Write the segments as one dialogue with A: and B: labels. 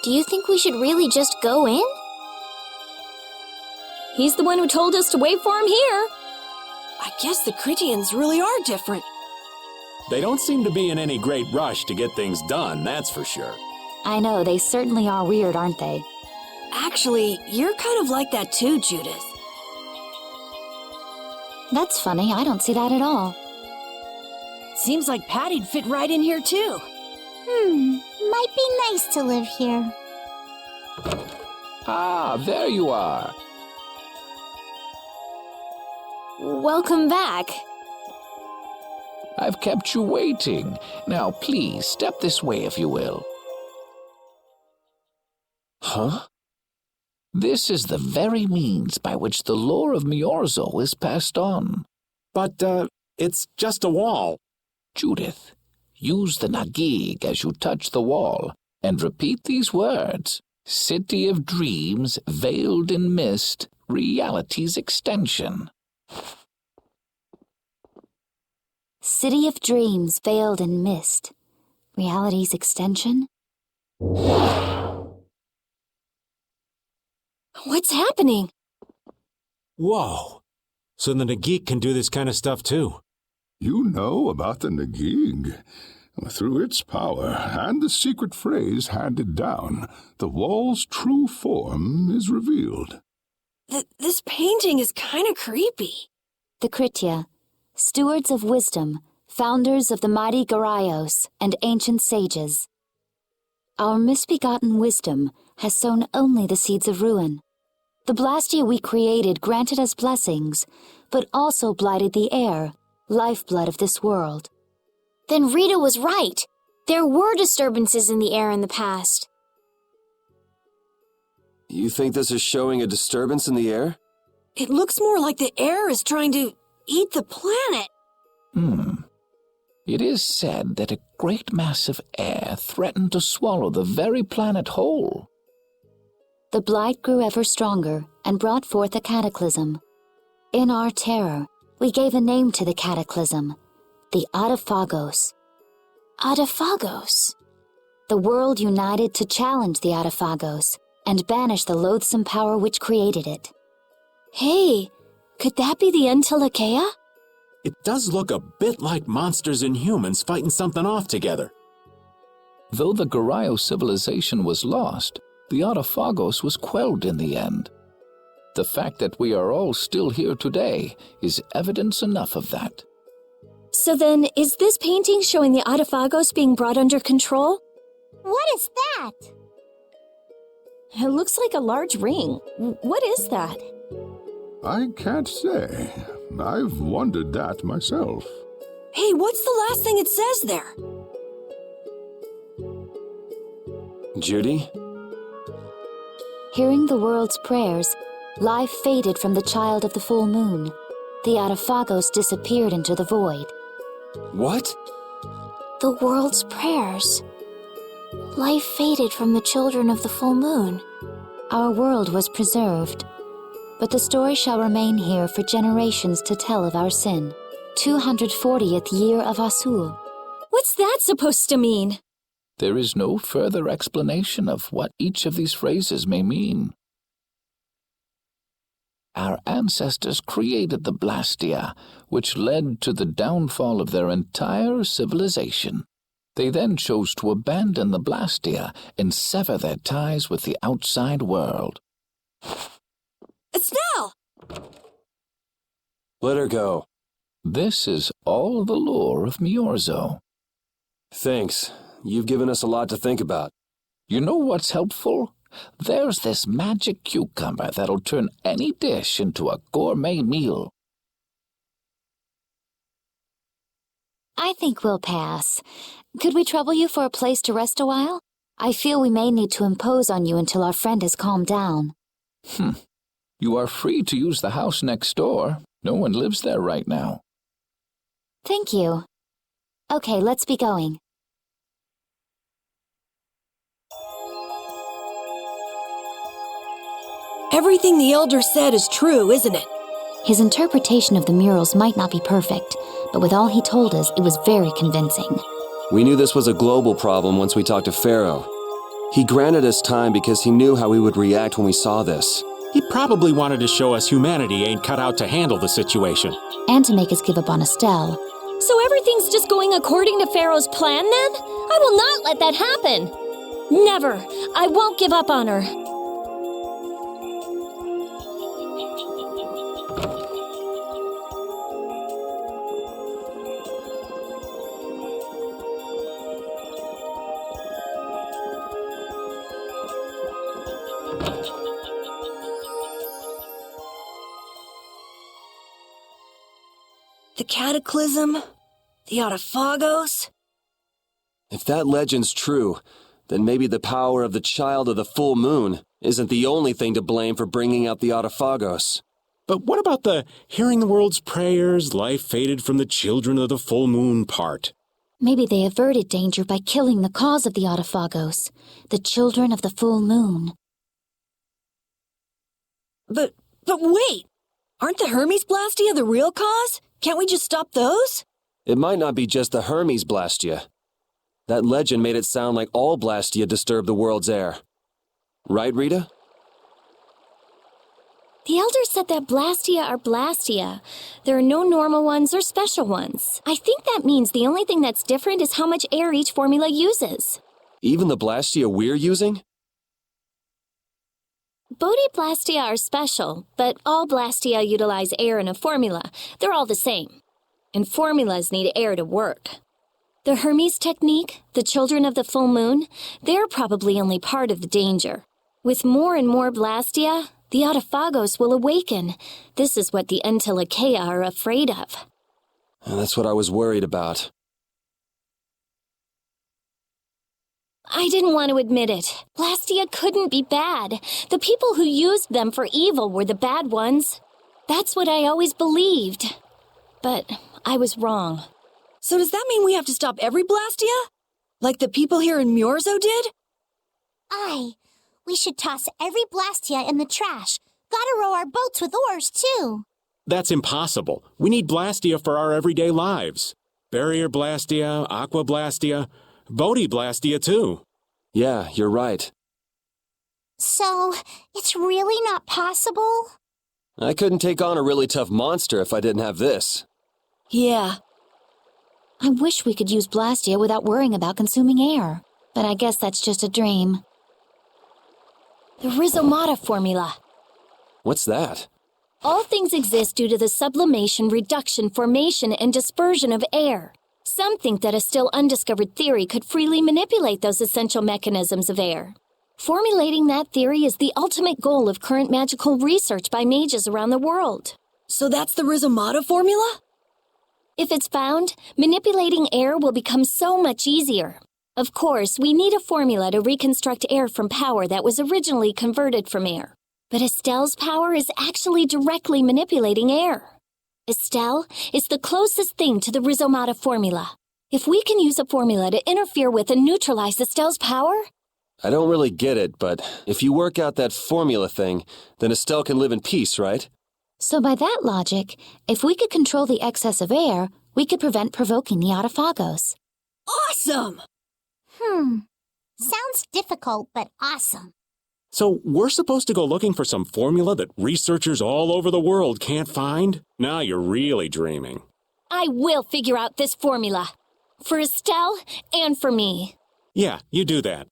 A: Do you think we should really just go in?
B: He's the one who told us to wait for him here.
C: I guess the Critians really are different.
D: They don't seem to be in any great rush to get things done, that's for sure.
A: I know, they certainly are weird, aren't they?
C: Actually, you're kind of like that too, Judith.
A: That's funny, I don't see that at all.
C: Seems like Patty'd fit right in here too.
E: Might be nice to live here.
F: Ah, there you are.
A: Welcome back.
F: I've kept you waiting. Now, please, step this way if you will. Huh? This is the very means by which the lore of Miorzo is passed on.
D: But, it's just a wall.
F: Judith, use the Nagig as you touch the wall and repeat these words. City of dreams, veiled in mist, reality's extension.
A: City of dreams veiled in mist. Reality's extension?
C: What's happening?
D: Whoa. So the Nagik can do this kind of stuff too.
G: You know about the Nagig. Through its power and the secret phrase handed down, the wall's true form is revealed.
C: This painting is kind of creepy.
A: The Kritia, stewards of wisdom, founders of the mighty Garaios and ancient sages. Our misbegotten wisdom has sown only the seeds of ruin. The Blastia we created granted us blessings, but also blighted the air, lifeblood of this world. Then Rita was right. There were disturbances in the air in the past.
H: You think this is showing a disturbance in the air?
C: It looks more like the air is trying to eat the planet.
F: It is said that a great mass of air threatened to swallow the very planet whole.
A: The blight grew ever stronger and brought forth a cataclysm. In our terror, we gave a name to the cataclysm, the Autophagos.
E: Autophagos.
A: The world united to challenge the Autophagos and banish the loathsome power which created it.
B: Hey, could that be the Entelekea?
D: It does look a bit like monsters and humans fighting something off together.
F: Though the Garayo civilization was lost, the Autophagos was quelled in the end. The fact that we are all still here today is evidence enough of that.
B: So then, is this painting showing the Autophagos being brought under control?
E: What is that?
B: It looks like a large ring. What is that?
G: I can't say. I've wondered that myself.
C: Hey, what's the last thing it says there?
H: Judy?
A: Hearing the world's prayers, life faded from the child of the full moon. The Autophagos disappeared into the void.
H: What?
E: The world's prayers. Life faded from the children of the full moon.
A: Our world was preserved, but the story shall remain here for generations to tell of our sin. 240th year of Asul.
B: What's that supposed to mean?
F: There is no further explanation of what each of these phrases may mean. Our ancestors created the Blastia, which led to the downfall of their entire civilization. They then chose to abandon the Blastia and sever their ties with the outside world.
C: Estelle!
H: Let her go.
F: This is all the lore of Miorzo.
H: Thanks. You've given us a lot to think about.
F: You know what's helpful? There's this magic cucumber that'll turn any dish into a gourmet meal.
A: I think we'll pass. Could we trouble you for a place to rest a while? I feel we may need to impose on you until our friend has calmed down.
F: You are free to use the house next door. No one lives there right now.
A: Thank you. Okay, let's be going.
C: Everything the Elder said is true, isn't it?
A: His interpretation of the murals might not be perfect, but with all he told us, it was very convincing.
H: We knew this was a global problem once we talked to Pharaoh. He granted us time because he knew how we would react when we saw this.
D: He probably wanted to show us humanity ain't cut out to handle the situation.
A: And to make us give up on Estelle.
B: So everything's just going according to Pharaoh's plan then? I will not let that happen. Never. I won't give up on her.
C: The Cataclysm? The Autophagos?
H: If that legend's true, then maybe the power of the child of the full moon isn't the only thing to blame for bringing out the Autophagos.
D: But what about the hearing the world's prayers, life faded from the children of the full moon part?
A: Maybe they averted danger by killing the cause of the Autophagos, the children of the full moon.
C: But wait! Aren't the Hermes Blastia the real cause? Can't we just stop those?
H: It might not be just the Hermes Blastia. That legend made it sound like all Blastia disturb the world's air. Right, Rita?
B: The Elder said that Blastia are Blastia. There are no normal ones or special ones. I think that means the only thing that's different is how much air each formula uses.
H: Even the Blastia we're using?
B: Bodhi-Blastia are special, but all Blastia utilize air in a formula. They're all the same. And formulas need air to work. The Hermes technique, the children of the full moon, they're probably only part of the danger. With more and more Blastia, the Autophagos will awaken. This is what the Entelekea are afraid of.
H: That's what I was worried about.
B: I didn't want to admit it. Blastia couldn't be bad. The people who used them for evil were the bad ones. That's what I always believed. But I was wrong.
C: So does that mean we have to stop every Blastia? Like the people here in Myorzo did?
E: Aye. We should toss every Blastia in the trash. Gotta row our boats with oars, too.
D: That's impossible. We need Blastia for our everyday lives. Barrier Blastia, Aqua Blastia, Bodhi Blastia too.
H: Yeah, you're right.
E: So, it's really not possible?
H: I couldn't take on a really tough monster if I didn't have this.
C: Yeah.
A: I wish we could use Blastia without worrying about consuming air. But I guess that's just a dream.
B: The Rhizomata formula.
H: What's that?
B: All things exist due to the sublimation, reduction, formation, and dispersion of air. Some think that a still undiscovered theory could freely manipulate those essential mechanisms of air. Formulating that theory is the ultimate goal of current magical research by mages around the world.
C: So that's the Rhizomata formula?
B: If it's found, manipulating air will become so much easier. Of course, we need a formula to reconstruct air from power that was originally converted from air. But Estelle's power is actually directly manipulating air. Estelle is the closest thing to the Rhizomata formula. If we can use a formula to interfere with and neutralize Estelle's power...
H: I don't really get it, but if you work out that formula thing, then Estelle can live in peace, right?
A: So by that logic, if we could control the excess of air, we could prevent provoking the Autophagos.
C: Awesome!
E: Sounds difficult, but awesome.
D: So we're supposed to go looking for some formula that researchers all over the world can't find? Now you're really dreaming.
B: I will figure out this formula. For Estelle and for me.
D: Yeah, you do that.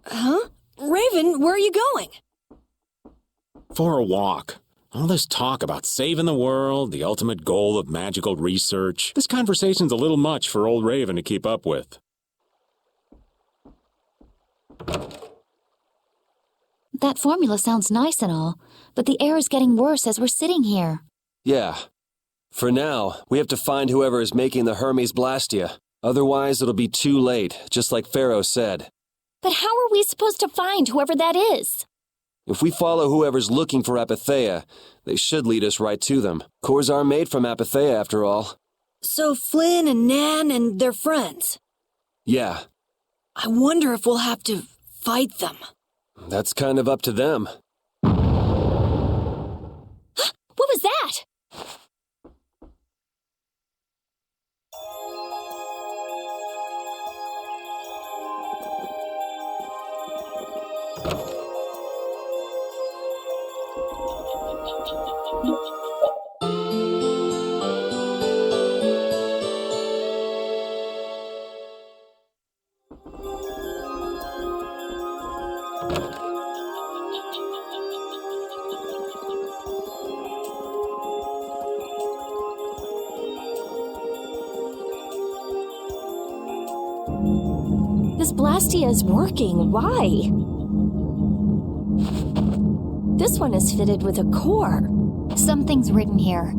C: Huh? Raven, where are you going?
D: For a walk. All this talk about saving the world, the ultimate goal of magical research. This conversation's a little much for old Raven to keep up with.
A: That formula sounds nice and all, but the air is getting worse as we're sitting here.
H: Yeah. For now, we have to find whoever is making the Hermes Blastia. Otherwise, it'll be too late, just like Pharaoh said.
B: But how are we supposed to find whoever that is?
H: If we follow whoever's looking for Apatheia, they should lead us right to them. Cores are made from Apatheia, after all.
C: So Flynn and Nan and their friends.
H: Yeah.
C: I wonder if we'll have to fight them.
H: That's kind of up to them.
B: What was that? This Blastia is working. Why? This one is fitted with a core.
A: Something's written here.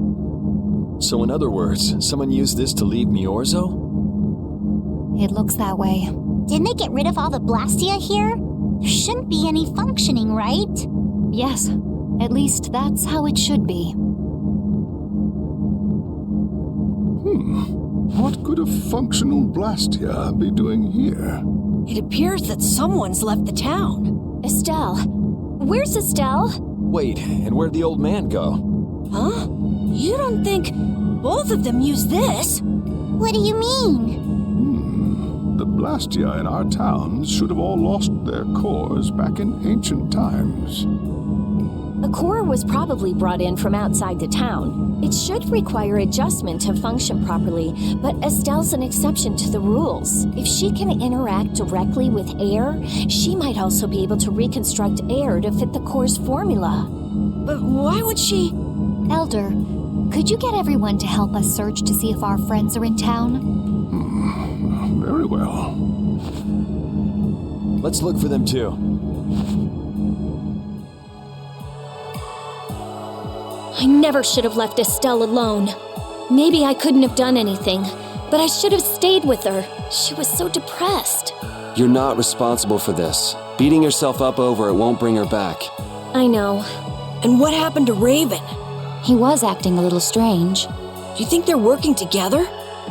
I: So in other words, someone used this to leave Myorzo?
A: It looks that way.
E: Didn't they get rid of all the Blastia here? There shouldn't be any functioning, right?
A: Yes, at least that's how it should be.
G: What could a functional Blastia be doing here?
C: It appears that someone's left the town.
B: Estelle. Where's Estelle?
I: Wait, and where'd the old man go?
C: Huh? You don't think both of them used this?
E: What do you mean?
G: The Blastia in our towns should have all lost their cores back in ancient times.
B: A core was probably brought in from outside the town. It should require adjustment to function properly, but Estelle's an exception to the rules. If she can interact directly with air, she might also be able to reconstruct air to fit the core's formula.
C: But why would she?
A: Elder, could you get everyone to help us search to see if our friends are in town?
G: Very well.
I: Let's look for them too.
B: I never should have left Estelle alone. Maybe I couldn't have done anything, but I should have stayed with her. She was so depressed.
H: You're not responsible for this. Beating yourself up over it won't bring her back.
B: I know.
C: And what happened to Raven?
A: He was acting a little strange.
C: Do you think they're working together?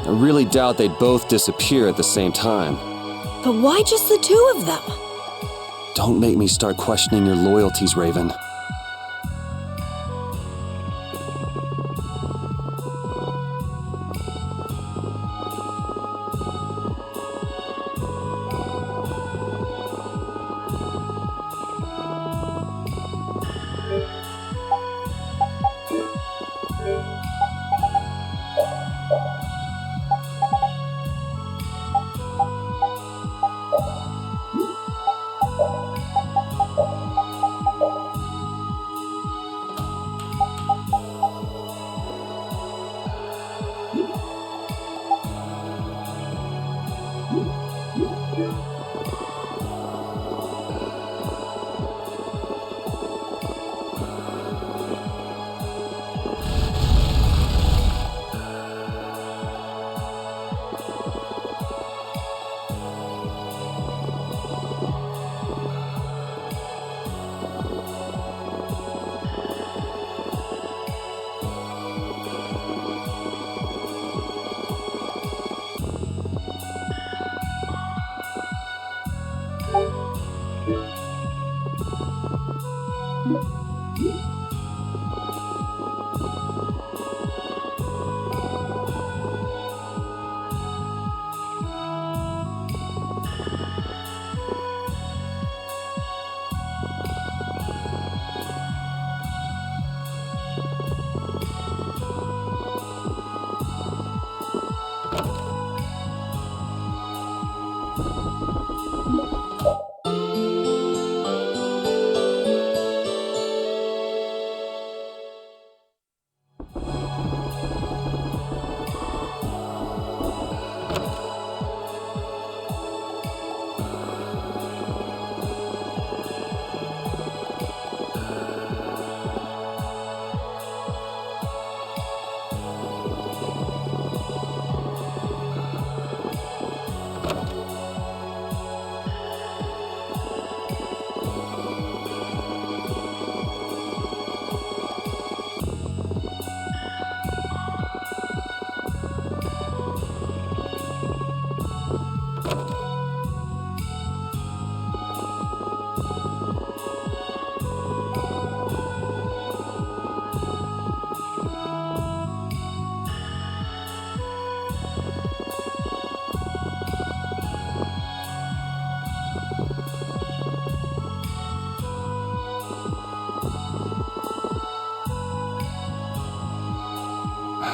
H: I really doubt they'd both disappear at the same time.
C: But why just the two of them?
H: Don't make me start questioning your loyalties, Raven.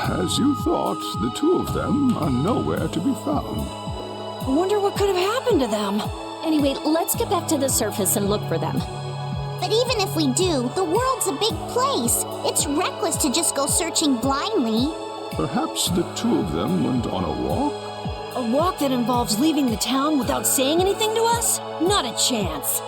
G: As you thought, the two of them are nowhere to be found.
C: I wonder what could have happened to them.
B: Anyway, let's get back to the surface and look for them.
E: But even if we do, the world's a big place. It's reckless to just go searching blindly.
G: Perhaps the two of them went on a walk?
C: A walk that involves leaving the town without saying anything to us? Not a chance.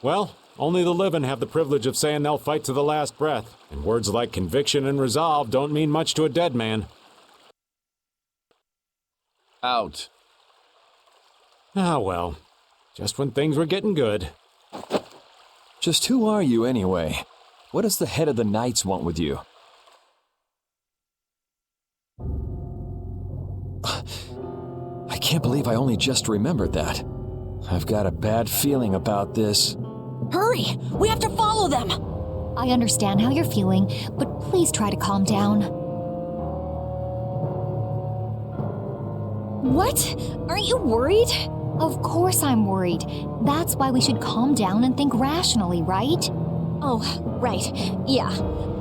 D: Well, only the living have the privilege of saying they'll fight to the last breath, and words like conviction and resolve don't mean much to a dead man.
I: Out.
D: Ah, well. Just when things were getting good.
I: Just who are you anyway? What does the head of the Knights want with you? I can't believe I only just remembered that. I've got a bad feeling about this.
C: Hurry! We have to follow them!
A: I understand how you're feeling, but please try to calm down.
B: What? Aren't you worried?
A: Of course I'm worried. That's why we should calm down and think rationally, right?
B: Oh, right. Yeah,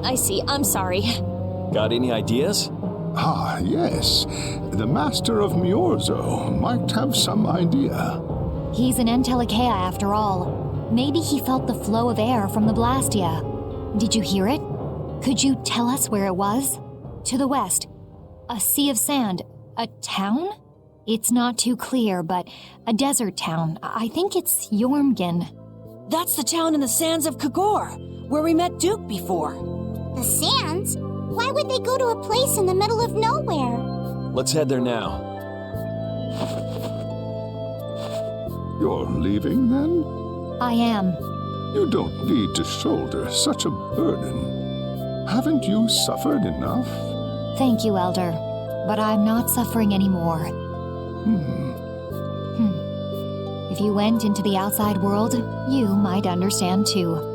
B: I see. I'm sorry.
I: Got any ideas?
G: Ah, yes. The Master of Miorzo might have some idea.
A: He's an Entelekea after all. Maybe he felt the flow of air from the Blastia. Did you hear it? Could you tell us where it was? To the west. A sea of sand. A town? It's not too clear, but a desert town. I think it's Jormungand.
C: That's the town in the sands of Kagor, where we met Duke before.
E: The sands? Why would they go to a place in the middle of nowhere?
I: Let's head there now.
G: You're leaving, then?
A: I am.
G: You don't need to shoulder such a burden. Haven't you suffered enough?
A: Thank you, Elder, but I'm not suffering anymore. If you went into the outside world, you might understand too.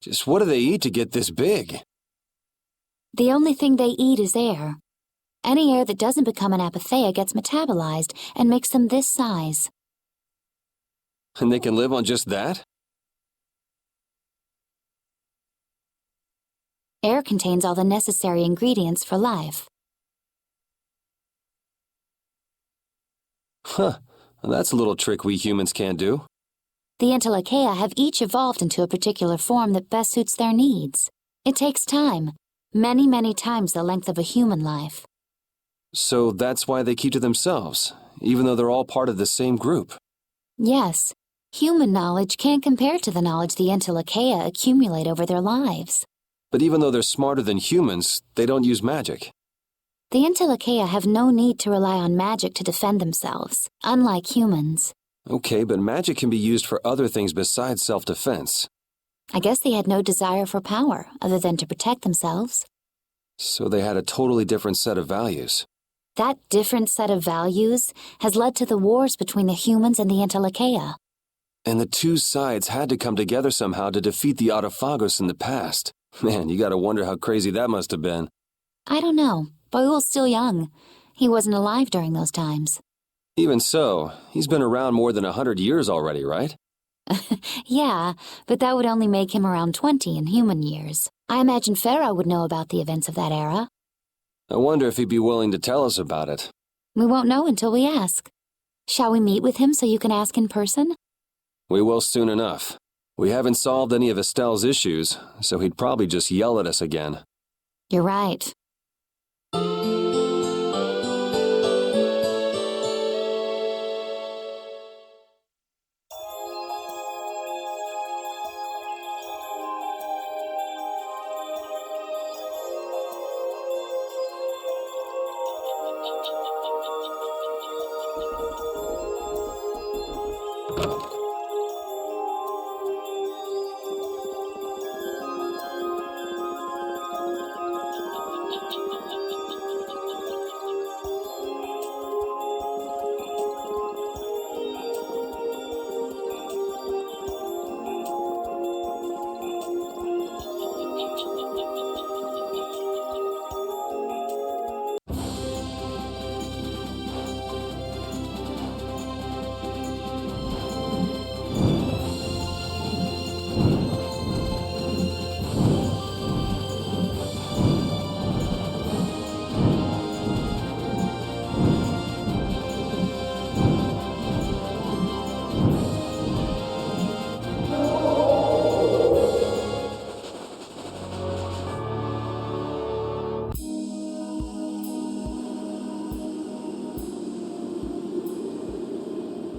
H: Just what do they eat to get this big?
A: The only thing they eat is air. Any air that doesn't become an apatheia gets metabolized and makes them this size.
H: And they can live on just that?
A: Air contains all the necessary ingredients for life.
H: Huh. Well, that's a little trick we humans can't do.
A: The Entelecheia have each evolved into a particular form that best suits their needs. It takes time, many, many times the length of a human life.
H: So that's why they keep to themselves, even though they're all part of the same group.
A: Yes, human knowledge can't compare to the knowledge the Entelecheia accumulate over their lives.
H: But even though they're smarter than humans, they don't use magic.
A: The Entelecheia have no need to rely on magic to defend themselves, unlike humans.
H: Okay, but magic can be used for other things besides self-defense.
A: I guess they had no desire for power, other than to protect themselves.
H: So they had a totally different set of values.
A: That different set of values has led to the wars between the humans and the Entelecheia.
H: And the two sides had to come together somehow to defeat the Autophagos in the past. Man, you gotta wonder how crazy that must have been.
A: I don't know. Boyul's still young. He wasn't alive during those times.
H: Even so, he's been around more than 100 years already, right?
A: Yeah, but that would only make him around 20 in human years. I imagine Farah would know about the events of that era.
H: I wonder if he'd be willing to tell us about it.
A: We won't know until we ask. Shall we meet with him so you can ask in person?
H: We will soon enough. We haven't solved any of Estelle's issues, so he'd probably just yell at us again.
A: You're right.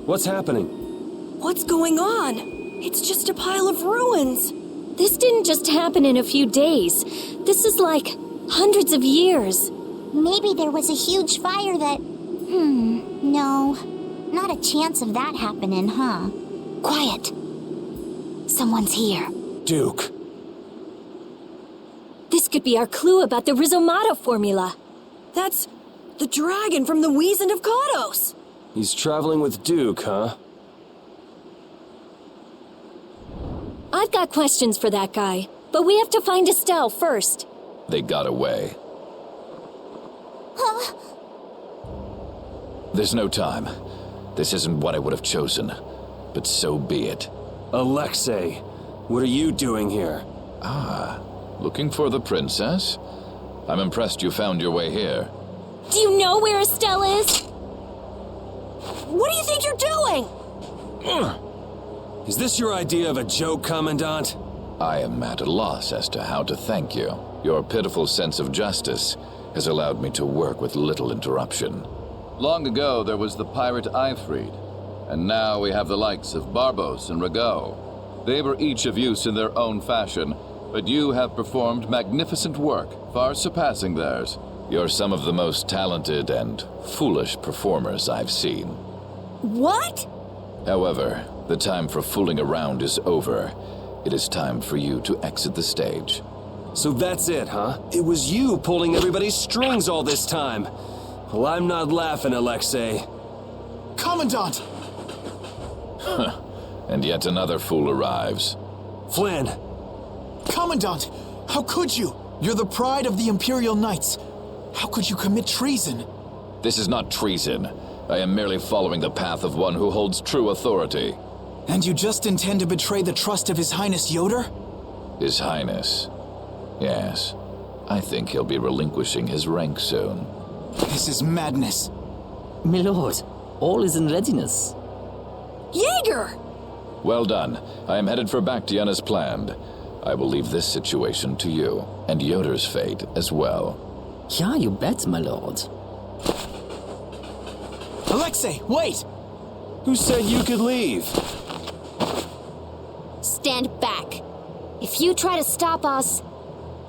H: What's happening?
C: What's going on? It's just a pile of ruins.
B: This didn't just happen in a few days. This is like hundreds of years.
E: Maybe there was a huge fire that... no. Not a chance of that happening, huh?
A: Quiet. Someone's here.
H: Duke.
B: This could be our clue about the Rizomata formula.
C: That's the dragon from the Wizened of Kodos.
H: He's traveling with Duke, huh?
B: I've got questions for that guy, but we have to find Estelle first.
F: They got away.
E: Huh?
F: There's no time. This isn't what I would have chosen, but so be it.
H: Alexei, what are you doing here?
F: Looking for the princess? I'm impressed you found your way here.
B: Do you know where Estelle is?
C: What do you think you're doing?
H: Is this your idea of a joke, Commandant?
F: I am at a loss as to how to thank you. Your pitiful sense of justice has allowed me to work with little interruption.
J: Long ago, there was the pirate Eifried, and now we have the likes of Barbos and Rago. They were each of use in their own fashion, but you have performed magnificent work, far surpassing theirs.
F: You're some of the most talented and foolish performers I've seen.
C: What?
F: However, the time for fooling around is over. It is time for you to exit the stage.
H: So that's it, huh? It was you pulling everybody's strings all this time. Well, I'm not laughing, Alexei.
K: Commandant!
F: And yet another fool arrives.
H: Flynn!
K: Commandant! How could you? You're the pride of the Imperial Knights. How could you commit treason?
F: This is not treason. I am merely following the path of one who holds true authority.
K: And you just intend to betray the trust of His Highness Yoder?
F: His Highness. Yes. I think he'll be relinquishing his rank soon.
K: This is madness.
L: My lord, all is in readiness.
C: Jaeger!
F: Well done. I am headed for Bactian as planned. I will leave this situation to you, and Yoder's fate as well.
L: Yeah, you bet, my lord.
K: Alexei, wait!
H: Who said you could leave?
B: Stand back. If you try to stop us,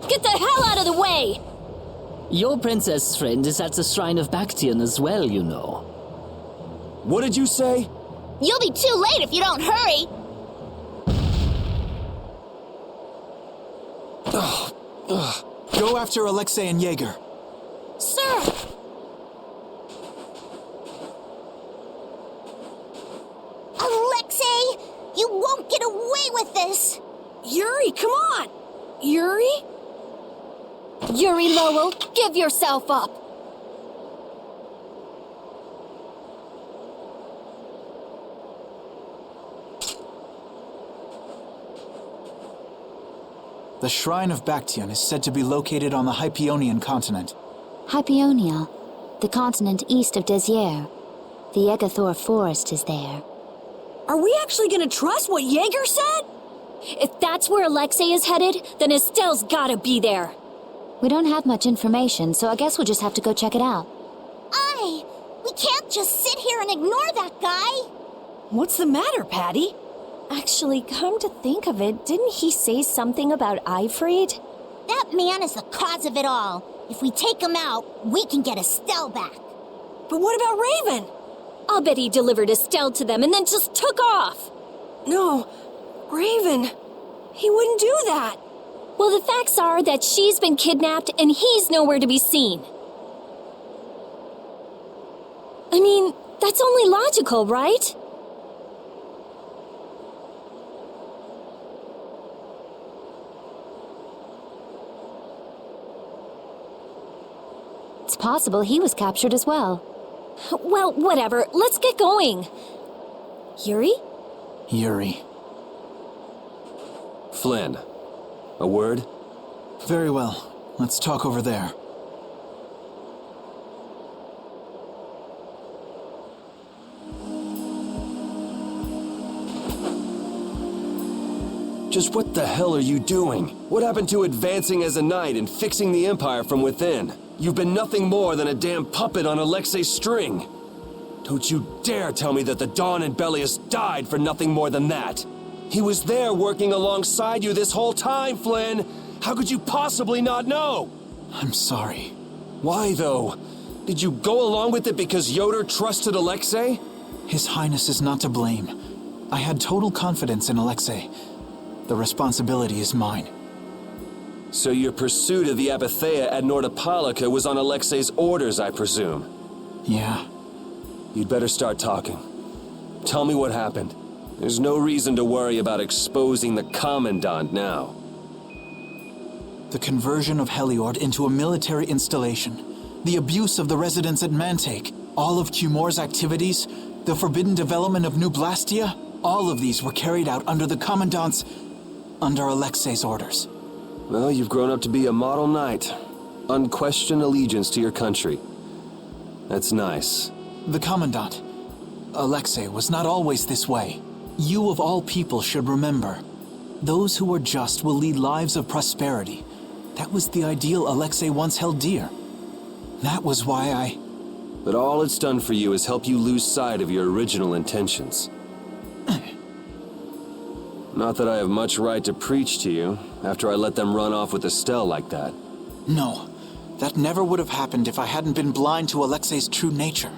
B: get the hell out of the way!
L: Your princess friend is at the Shrine of Bactian as well, you know.
H: What did you say?
E: You'll be too late if you don't hurry.
K: Go after Alexei and Jaeger.
E: Sir! Alexei! You won't get away with this!
C: Yuri, come on! Yuri?
B: Yuri Lowell, give yourself up!
K: The Shrine of Bactian is said to be located on the Hypionian continent.
A: Hypionia, the continent east of Desier. The Egathor forest is there.
C: Are we actually gonna trust what Jaeger said?
B: If that's where Alexei is headed, then Estelle's gotta be there.
A: We don't have much information, so I guess we'll just have to go check it out.
E: We can't just sit here and ignore that guy!
C: What's the matter, Patty?
B: Actually, come to think of it, didn't he say something about Eifried?
E: That man is the cause of it all. If we take him out, we can get Estelle back.
C: But what about Raven?
B: I'll bet he delivered Estelle to them and then just took off.
C: No, Raven. He wouldn't do that.
B: Well, the facts are that she's been kidnapped and he's nowhere to be seen. I mean, that's only logical, right?
A: It's possible he was captured as well.
B: Well, whatever. Let's get going. Yuri?
K: Yuri.
H: Flynn. A word?
K: Very well. Let's talk over there.
H: Just what the hell are you doing? What happened to advancing as a knight and fixing the Empire from within? You've been nothing more than a damn puppet on Alexei's string. Don't you dare tell me that the Dawn and Bellius died for nothing more than that. He was there working alongside you this whole time, Flynn. How could you possibly not know?
K: I'm sorry.
H: Why, though? Did you go along with it because Yoder trusted Alexei?
K: His Highness is not to blame. I had total confidence in Alexei. The responsibility is mine.
H: So your pursuit of the Apatheia at Nordopolica was on Alexei's orders, I presume?
K: Yeah.
H: You'd better start talking. Tell me what happened. There's no reason to worry about exposing the Commandant now.
K: The conversion of Heliord into a military installation, the abuse of the residents at Mantake, all of Cumor's activities, the forbidden development of New Blastia, all of these were carried out under the Commandant's... under Alexei's orders.
H: Well, you've grown up to be a model knight. Unquestioned allegiance to your country. That's nice.
K: The Commandant, Alexei, was not always this way. You of all people should remember. Those who are just will lead lives of prosperity. That was the ideal Alexei once held dear. That was why I...
H: But all it's done for you is help you lose sight of your original intentions. Not that I have much right to preach to you, after I let them run off with Estelle like that.
K: No, that never would have happened if I hadn't been blind to Alexei's true nature.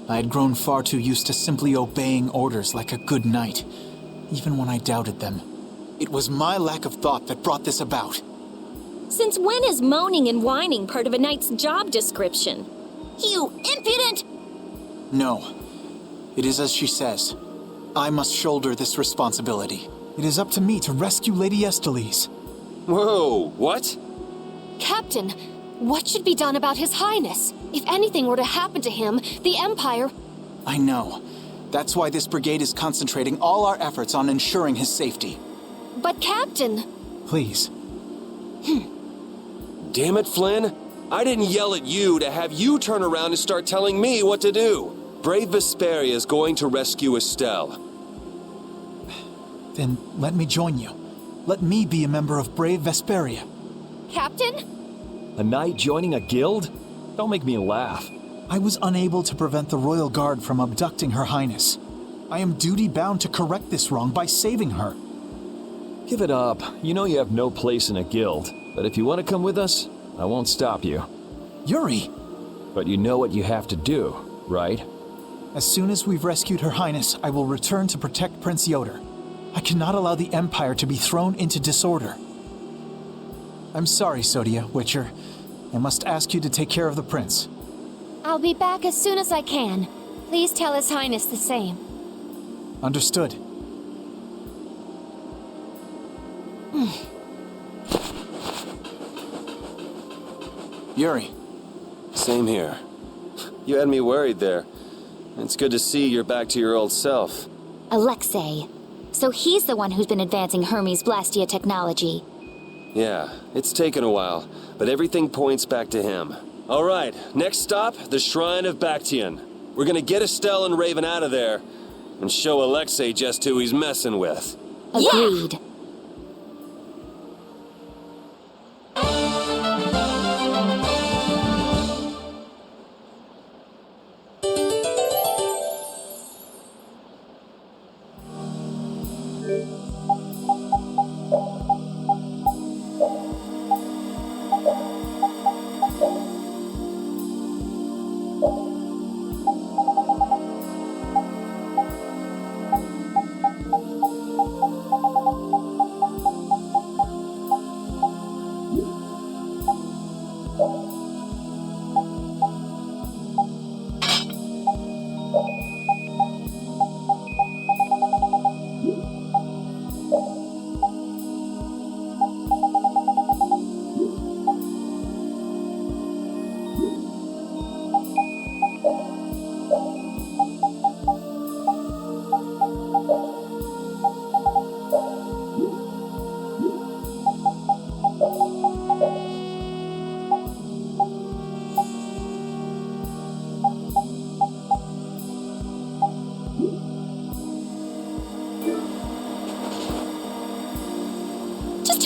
K: I had grown far too used to simply obeying orders like a good knight, even when I doubted them. It was my lack of thought that brought this about.
B: Since when is moaning and whining part of a knight's job description? You impudent!
K: No. It is as she says. I must shoulder this responsibility. It is up to me to rescue Lady Estellise.
H: Whoa, what?
E: Captain, what should be done about His Highness? If anything were to happen to him, the Empire...
K: I know. That's why this brigade is concentrating all our efforts on ensuring his safety.
E: But Captain...
K: Please.
H: Damn it, Flynn. I didn't yell at you to have you turn around and start telling me what to do. Brave Vesperia is going to rescue Estelle.
K: Then let me join you. Let me be a member of Brave Vesperia.
E: Captain?
I: A knight joining a guild? Don't make me laugh.
K: I was unable to prevent the Royal Guard from abducting Her Highness. I am duty-bound to correct this wrong by saving her.
I: Give it up. You know you have no place in a guild. But if you want to come with us, I won't stop you.
K: Yuri!
I: But you know what you have to do, right?
K: As soon as we've rescued Her Highness, I will return to protect Prince Yoder. I cannot allow the Empire to be thrown into disorder. I'm sorry, Sodia, Witcher. I must ask you to take care of the prince.
E: I'll be back as soon as I can. Please tell His Highness the same.
K: Understood. Yuri.
H: Same here. You had me worried there. It's good to see you're back to your old self.
A: Alexei. So he's the one who's been advancing Hermes Blastia technology.
H: Yeah, it's taken a while, but everything points back to him. All right, next stop, the Shrine of Bactian. We're gonna get Estelle and Raven out of there and show Alexei just who he's messing with.
A: Agreed.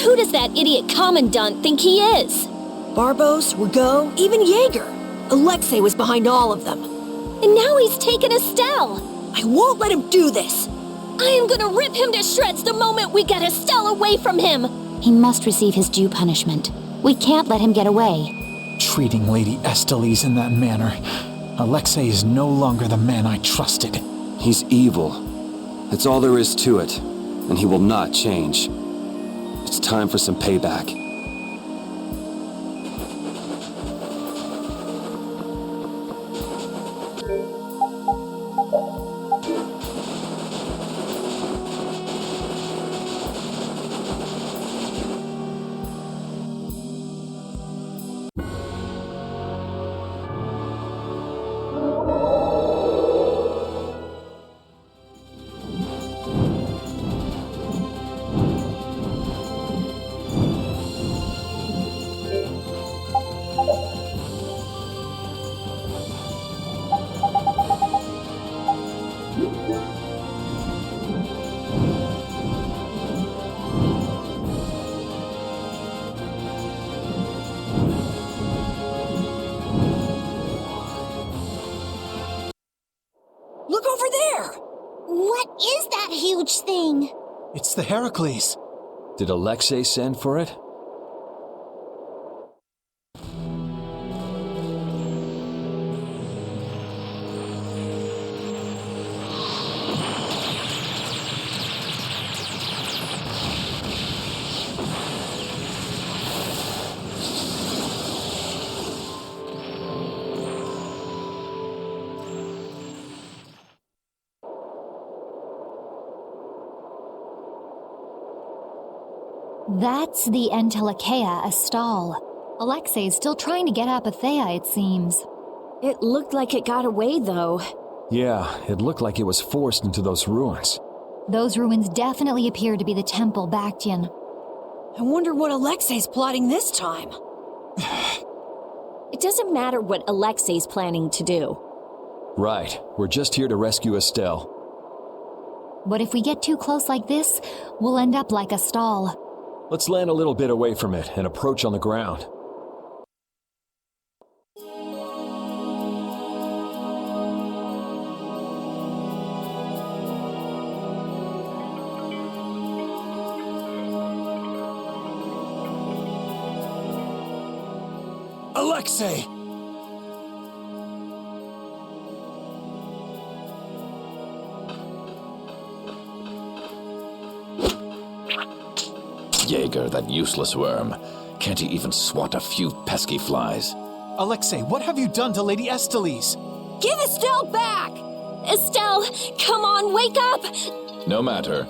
B: Who does that idiot Commandant think he is?
C: Barbos, Rigaud, even Jaeger. Alexei was behind all of them.
B: And now he's taken Estelle.
C: I won't let him do this.
B: I am gonna rip him to shreds the moment we get Estelle away from him.
A: He must receive his due punishment. We can't let him get away.
K: Treating Lady Estellise in that manner. Alexei is no longer the man I trusted.
H: He's evil. That's all there is to it. And he will not change. It's time for some payback.
E: huge thing.
K: It's the Heracles.
I: Did Alexei send for it?
A: That's the Entelechea Astal. Alexei's still trying to get Apatheia, it seems.
B: It looked like it got away, though.
I: Yeah, it looked like it was forced into those ruins.
A: Those ruins definitely appear to be the Temple Bactian.
C: I wonder what Alexei's plotting this time.
B: It doesn't matter what Alexei's planning to do.
I: Right, we're just here to rescue Estelle.
A: But if we get too close like this, we'll end up like Astal.
I: Let's land a little bit away from it and approach on the ground.
H: Alexei!
F: Jaeger, that useless worm. Can't he even swat a few pesky flies?
K: Alexei, what have you done to Lady Estellise?
C: Give Estelle back!
B: Estelle, come on, wake up!
J: No matter.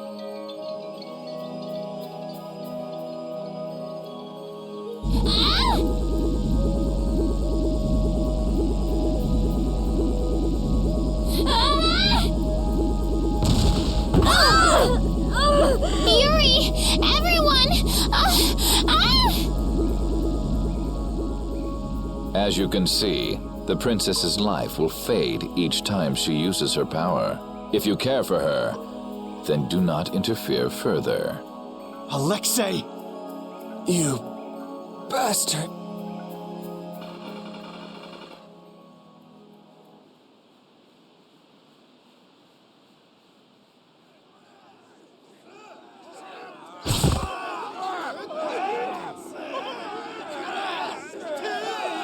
E: Yuri! Everyone!
J: As you can see, the princess's life will fade each time she uses her power. If you care for her, then do not interfere further.
K: Alexei!
H: You bastard!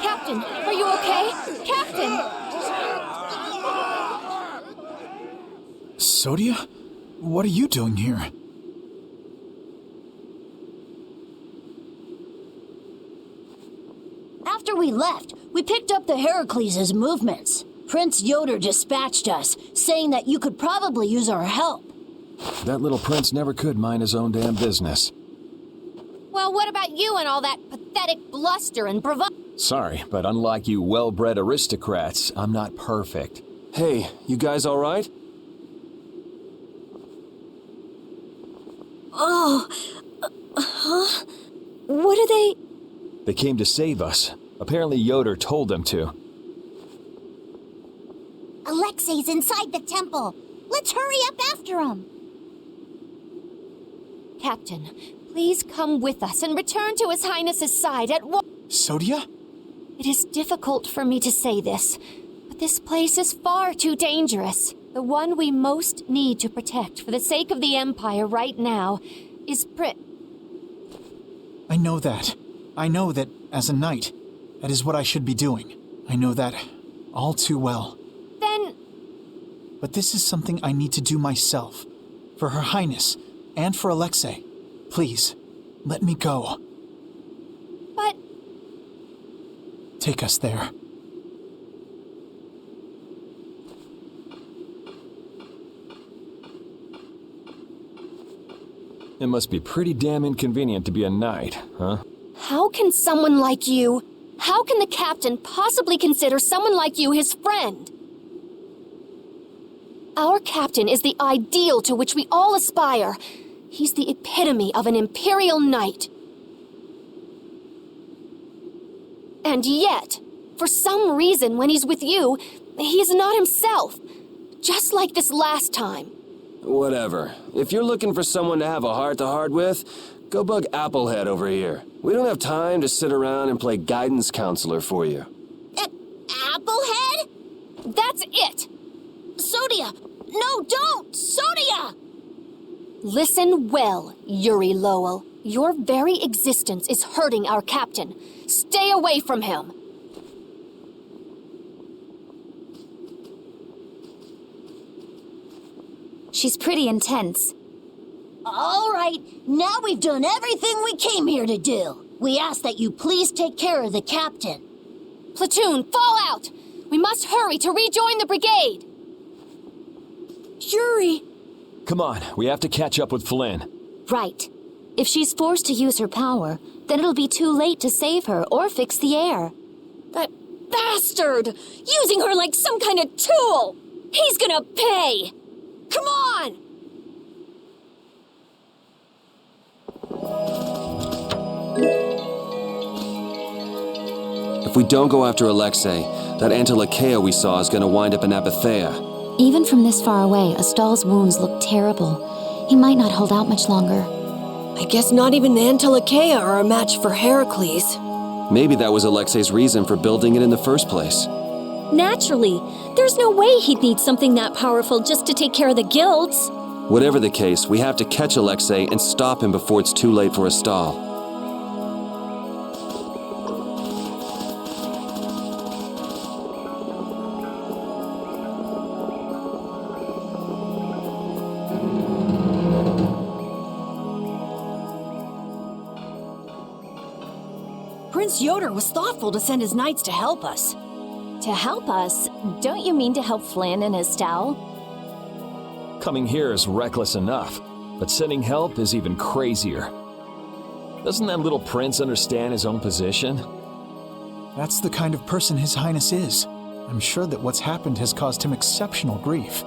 B: Captain, are you okay? Captain!
K: Sodia? What are you doing here?
C: After we left, we picked up the Heracles' movements. Prince Yoder dispatched us, saying that you could probably use our help.
I: That little prince never could mind his own damn business.
E: Well, what about you and all that pathetic bluster and bravado?
I: Sorry, but unlike you well-bred aristocrats, I'm not perfect.
H: Hey, you guys alright?
B: Oh, huh? What are they?
I: They came to save us. Apparently Yoder told them to.
E: Alexei's inside the temple. Let's hurry up after him. Captain, please come with us and return to His Highness's side at once.
K: Sodia?
E: It is difficult for me to say this, but this place is far too dangerous. The one we most need to protect for the sake of the Empire right now is
K: I know that. I know that, as a knight, that is what I should be doing. I know that all too well.
E: Then...
K: But this is something I need to do myself. For Her Highness, and for Alexei. Please, let me go.
E: But...
K: Take us there.
I: It must be pretty damn inconvenient to be a knight, huh?
E: How can someone like you... How can the captain possibly consider someone like you his friend? Our captain is the ideal to which we all aspire. He's the epitome of an imperial knight. And yet, for some reason when he's with you, he's not himself. Just like this last time.
H: Whatever. If you're looking for someone to have a heart-to-heart with, go bug Applehead over here. We don't have time to sit around and play guidance counselor for you.
E: Applehead? That's it! Sodia! No, don't! Sodia! Listen well, Yuri Lowell. Your very existence is hurting our captain. Stay away from him.
A: She's pretty intense.
C: All right, now we've done everything we came here to do. We ask that you please take care of the captain.
E: Platoon, fall out! We must hurry to rejoin the brigade!
C: Yuri!
I: Come on, we have to catch up with Flynn.
A: Right. If she's forced to use her power, then it'll be too late to save her or fix the air.
B: That bastard! Using her like some kind of tool! He's gonna pay! Come on!
H: If we don't go after Alexei, that Antilocheia we saw is gonna wind up in Apatheia.
A: Even from this far away, Astal's wounds look terrible. He might not hold out much longer.
C: I guess not even the Antilocheia are a match for Heracles.
H: Maybe that was Alexei's reason for building it in the first place.
B: Naturally. There's no way he'd need something that powerful just to take care of the guilds.
H: Whatever the case, we have to catch Alexei and stop him before it's too late for Astal.
C: Prince Yoder was thoughtful to send his knights to help us.
B: To help us? Don't you mean to help Flynn and Estelle?
I: Coming here is reckless enough, but sending help is even crazier. Doesn't that little prince understand his own position?
K: That's the kind of person His Highness is. I'm sure that what's happened has caused him exceptional grief.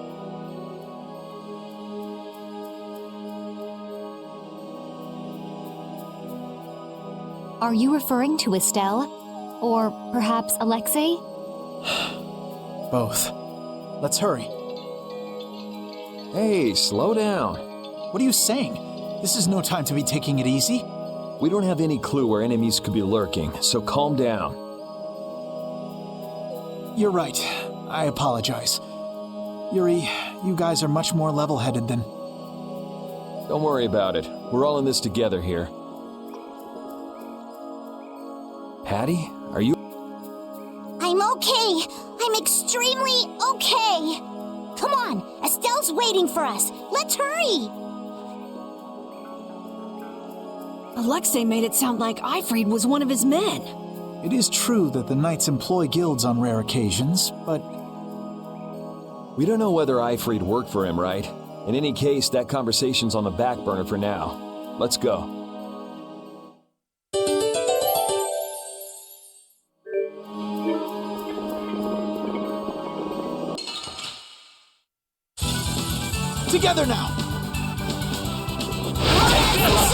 E: Are you referring to Estelle? Or perhaps Alexei?
K: Both. Let's hurry.
I: Hey, slow down.
K: What are you saying? This is no time to be taking it easy.
I: We don't have any clue where enemies could be lurking, so calm down.
K: You're right. I apologize. Yuri, you guys are much more level-headed than...
I: Don't worry about it. We're all in this together here. Patty, are you...
M: I'm okay. I'm extremely okay. Come on, Estelle's waiting for us. Let's hurry.
C: Alexei made it sound like Eifried was one of his men.
K: It is true that the knights employ guilds on rare occasions, but...
I: We don't know whether Eifried worked for him, right? In any case, that conversation's on the back burner for now. Let's go.
K: Together now!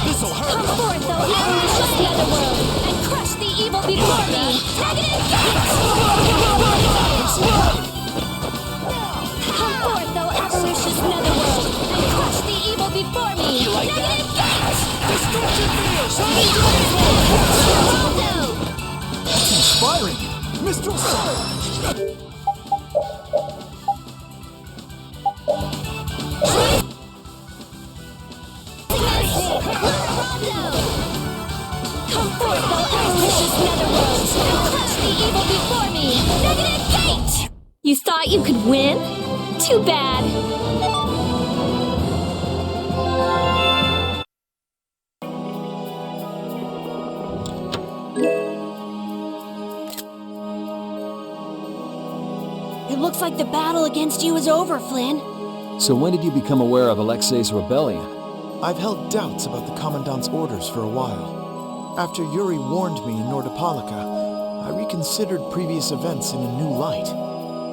B: This'll hurt! Come forth, though avaricious netherworld, and crush the evil before me! Negative Come forth, though avaricious netherworld, and crush the evil before me! Negative Destruction field!
K: That's inspiring! Mr. Sword!
B: Come forth, though avaricious netherworld, and crush the evil before me! Negative gate! You thought you could win? Too bad.
C: It looks like the battle against you is over, Flynn.
I: So when did you become aware of Alexei's rebellion?
N: I've held doubts about the Commandant's orders for a while. After Yuri warned me in Nordopolica, I reconsidered previous events in a new light.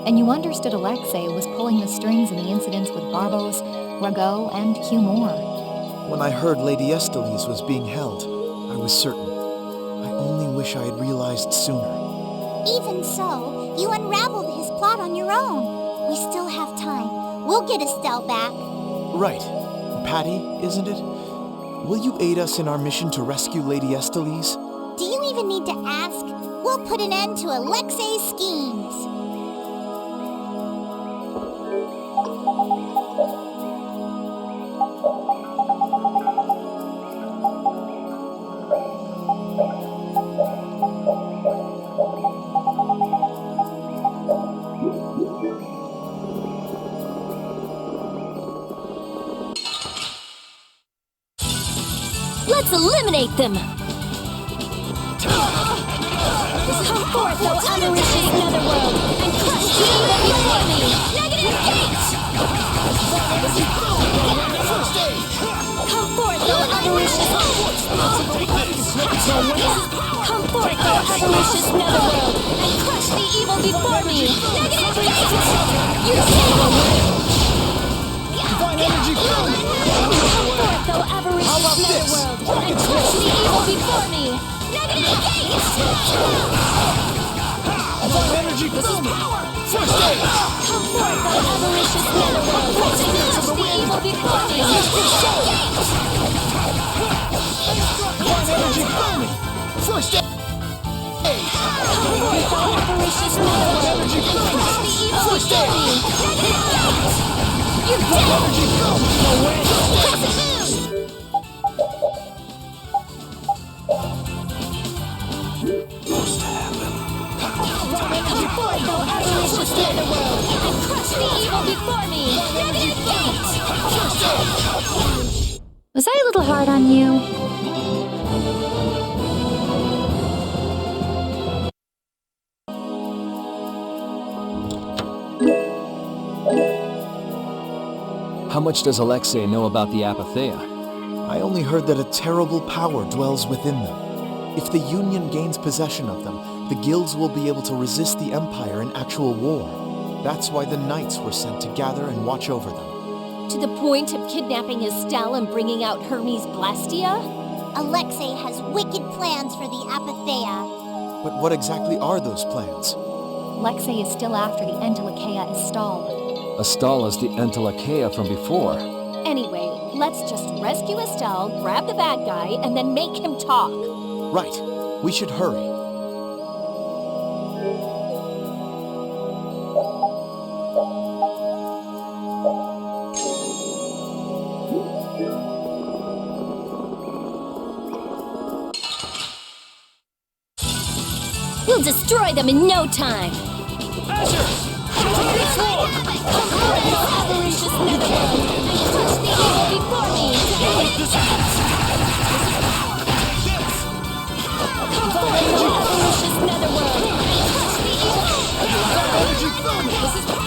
E: And you understood Alexei was pulling the strings in the incidents with Barbos, Rago, and Cumor.
N: When I heard Lady Estellise was being held, I was certain. I only wish I had realized sooner.
M: Even so, you unraveled his plot on your own. We still have time. We'll get Estelle back.
N: Right. Patty, isn't it? Will you aid us in our mission to rescue Lady Estellise?
M: Do you even need to ask? We'll put an end to Alexei's schemes.
B: Let's eliminate them! Come forth, O avaricious netherworld, and crush the evil before me! Negative gate! Come forth, O avaricious... Come forth, O avaricious netherworld, and crush the evil before me! Negative gate! You Divine energy come! Come forth, O avaricious netherworld, and crush the evil before me! Negative gate!
N: Divine energy fill me! First aid!
B: Come forth, O avaricious netherworld, and crush the evil before me!
N: Divine energy fill me! First aid!
B: Come forth, O avaricious netherworld, and crush the evil before me! Negative gate! You're dead!
N: Energy fill me!
B: Come forth, O avaricious netherworld, and crush the evil before me! Negative gate!
A: Was I a little hard on you?
I: How much does Alexei know about the Apatheia?
N: I only heard that a terrible power dwells within them. If the Union gains possession of them, the guilds will be able to resist the Empire in actual war. That's why the knights were sent to gather and watch over them.
B: To the point of kidnapping Estelle and bringing out Hermes Blastia?
M: Alexei has wicked plans for the Apatheia.
N: But what exactly are those plans?
E: Alexei is still after the Entelecheia Estelle.
I: Estelle is the Entelecheia from before.
B: Anyway, let's just rescue Estelle, grab the bad guy, and then make him talk.
N: Right. We should hurry.
B: We'll destroy them in no time! Avaricious netherworld, and crush the evil before me! Come forth, O avaricious netherworld, and crush the evil...
N: Energy fill me!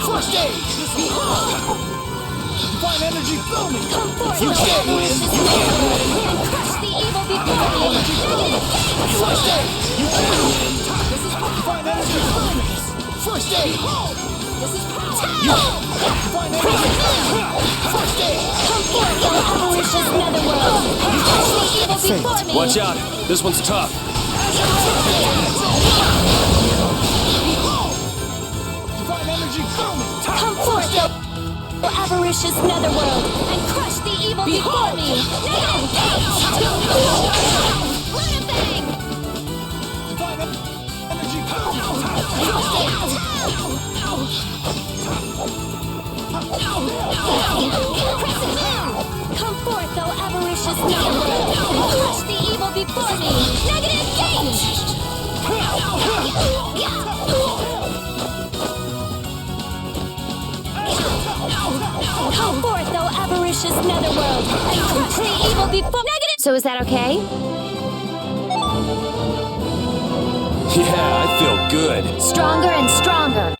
N: First aid! Divine energy fill me!
B: Come forth, O avaricious netherworld, and crush the evil before me!
N: First aid! Divine energy fill me! First aid! Divine energy fill me! First aid!
B: Come forth, O avaricious netherworld, and crush the evil before me!
H: Watch out! This one's tough.
N: Divine energy fill me!
B: Come forth, O avaricious netherworld, and crush the evil before me! Negative gate! Bang!
N: Divine energy fill me!
B: Come forth, O avaricious netherworld, and crush the evil before me! Negative gate! Come forth, O avaricious netherworld, and crush the evil before... Negative...
A: So is that okay?
H: Yeah, I feel good.
A: Stronger and stronger.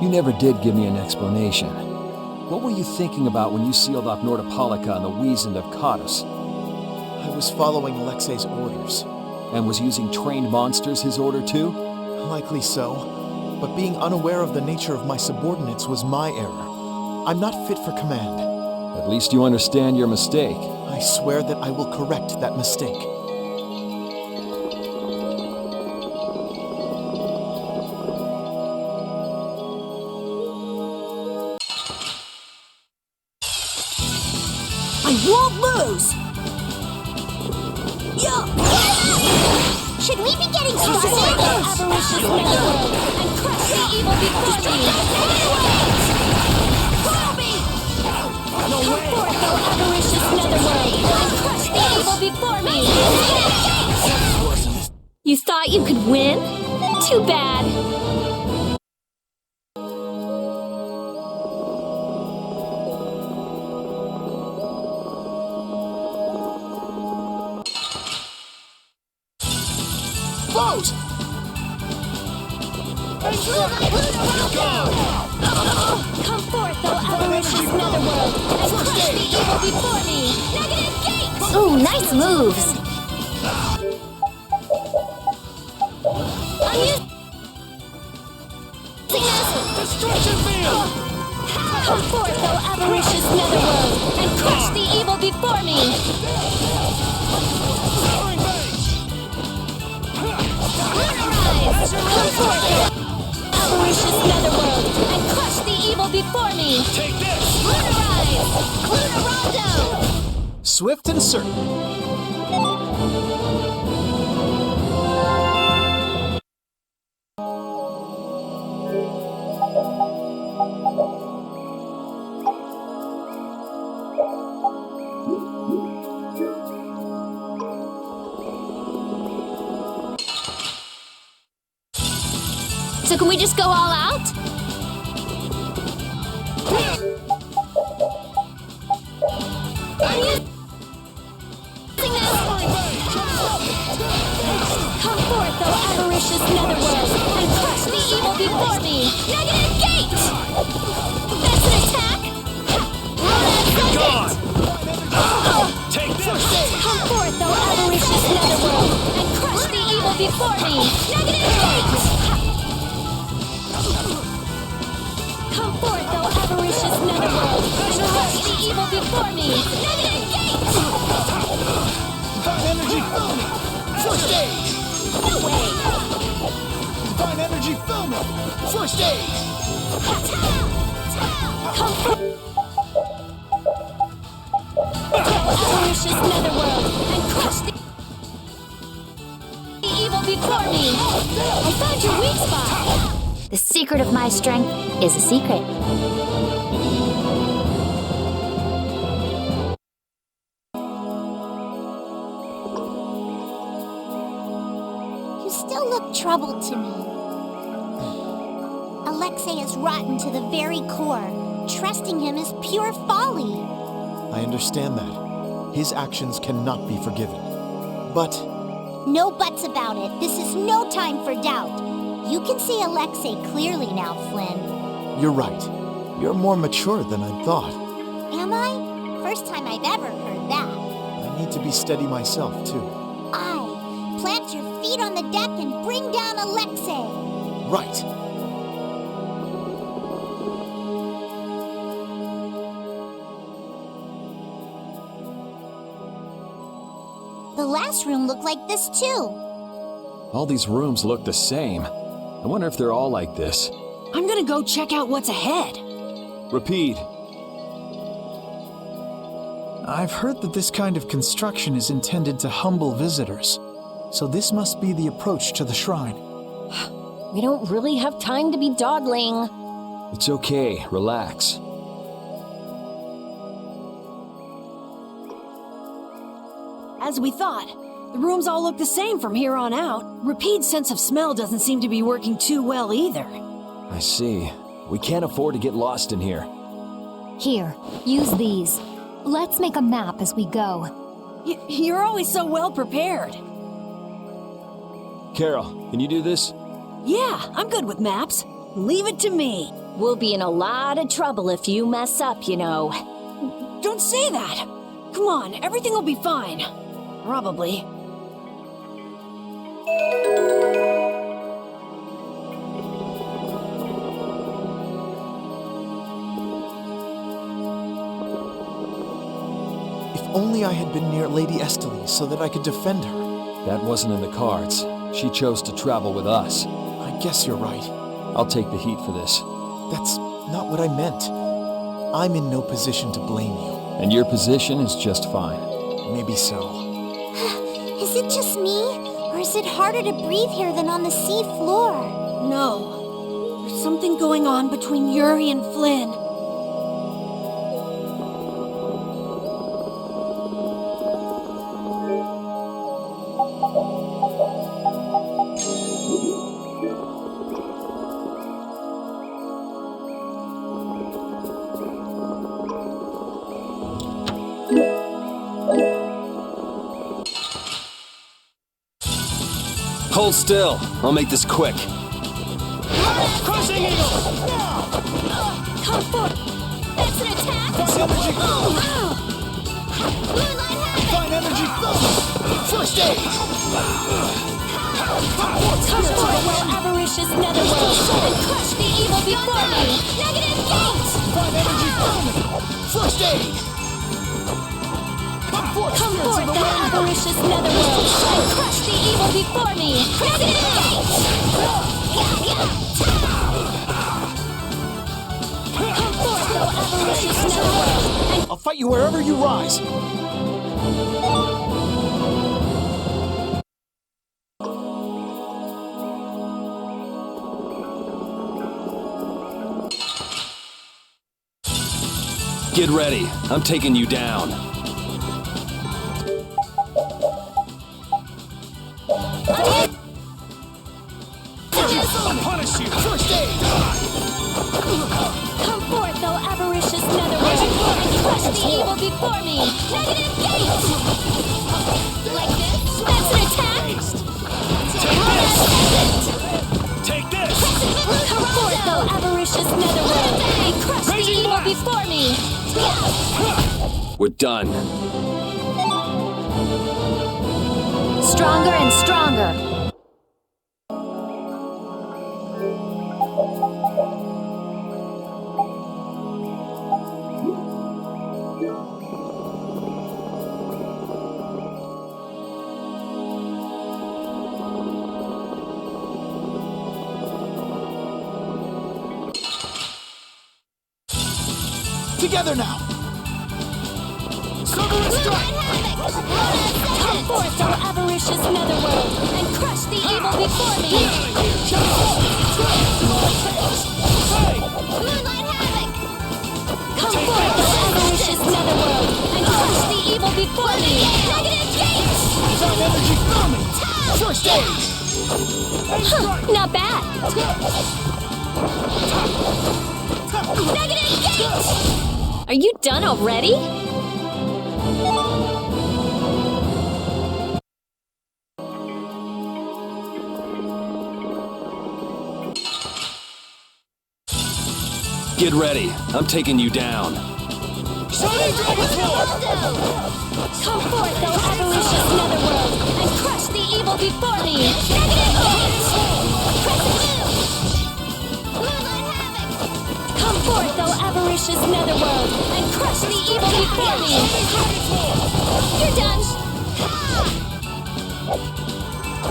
I: You never did give me an explanation. What were you thinking about when you sealed off Nordopolica and the Wiesent of Cottus?
N: I was following Alexei's orders.
I: And was using trained monsters his order too?
N: Likely so. But being unaware of the nature of my subordinates was my error. I'm not fit for command.
I: At least you understand your mistake.
N: I swear that I will correct that mistake.
C: won't lose! Yeah!
M: Should we be getting started?
B: Avaricious netherworld and crush the evil before me! Come forth, O avaricious netherworld, and crush the evil before me! You thought you could win? Too bad.
C: Vote!
B: Come forth, O avaricious netherworld, and crush the evil before me! Negative gate!
A: Ooh, nice moves!
B: I'm using this!
C: Destruction field!
B: Come forth, O avaricious netherworld, and crush the evil before me! Lunarize! Come forth, O avaricious netherworld, and crush the evil before me!
C: Take this!
B: Lunarize! Lunarando!
K: Swift and certain.
B: So can we just go all out? I'm using this! Come forth, O avaricious netherworld, and crush the evil before me! Negative gate! That's an attack!
C: Gone! Take this!
B: Come forth, O avaricious netherworld, and crush the evil before me! Negative gate! Come forth, O avaricious netherworld, and crush the evil before me! Negative gate!
C: Divine energy filming! First stage!
B: No way!
C: Divine energy filming! First stage!
B: Come forth, O avaricious netherworld, and crush the evil before me! I found your weak spot!
A: The secret of my strength is a secret.
M: You still look troubled to me. Alexei is rotten to the very core. Trusting him is pure folly.
N: I understand that. His actions cannot be forgiven. But
M: No buts about it. This is no time for doubt. You can see Alexei clearly now, Flynn.
N: you're right. You're more mature than I thought.
M: Am I? First time I've ever heard that.
N: I need to be steady myself, too.
M: Aye. Plant your feet on the deck and bring down Alexei.
N: Right.
M: The last room looked like this too.
I: All these rooms look the same. I wonder if they're all like this.
C: I'm gonna go check out what's ahead.
I: Repeat.
K: I've heard that this kind of construction is intended to humble visitors, so this must be the approach to the shrine.
B: We don't really have time to be dawdling.
I: It's okay. Relax.
C: As we thought, the rooms all look the same from here on out. Repeat's sense of smell doesn't seem to be working too well either.
I: I see. We can't afford to get lost in here.
E: Here, use these. Let's make a map as we go.
C: You're always so well prepared.
I: Carol, can you do this?
C: Yeah, I'm good with maps. Leave it to me.
B: We'll be in a lot of trouble if you mess up, you know.
C: Don't say that. Come on, everything will be fine. Probably.
N: If only I had been near Lady Estelle so that I could defend her.
I: That wasn't in the cards. She chose to travel with us.
N: I guess you're right.
I: I'll take the heat for this.
N: That's not what I meant. I'm in no position to blame you.
I: And your position is just fine.
N: Maybe so.
M: Is it just me? Or is it harder to breathe here than on the sea floor?
C: No. There's something going on between Yuri and Flynn.
H: Hold still. I'll make this quick.
C: Crushing Eagle!
B: Come forth! That's an attack!
C: Energy!
B: Moonlight Havoc!
C: Fine energy! First aid!
B: Come forth, well avaricious netherworld, and crush the evil before me! Negative gate!
C: Fine energy! First aid! Come forth,
B: thou avaricious netherworld, and crush the evil before me! Negative gate! Come forth, thou avaricious netherworld, and
K: I'll fight you wherever you rise.
H: Get ready. I'm taking you down.
C: I'll punish you! First aid!
B: come forth, thou avaricious netherworld, and crush the evil before me! Negative gate! Like this? That's an attack!
C: Take this!
B: Come forth, thou avaricious netherworld, and crush the evil before me!
H: We're done.
A: Stronger and stronger.
K: Together now!
B: Come forth, thou avaricious netherworld, and crush the evil before me! Moonlight Havoc! Come forth, thou avaricious netherworld, and crush the evil before me! Negative gate!
C: Fine energy! First aid!
B: Not bad! Negative gate! Are you done already?
H: Get ready. I'm taking you down.
C: Shining Dragon Floor!
B: Come forth, thou avaricious netherworld, and crush the evil before me! Negative gate! Moonlight Havoc! Come forth, thou avaricious netherworld, and crush the evil before me! You're done!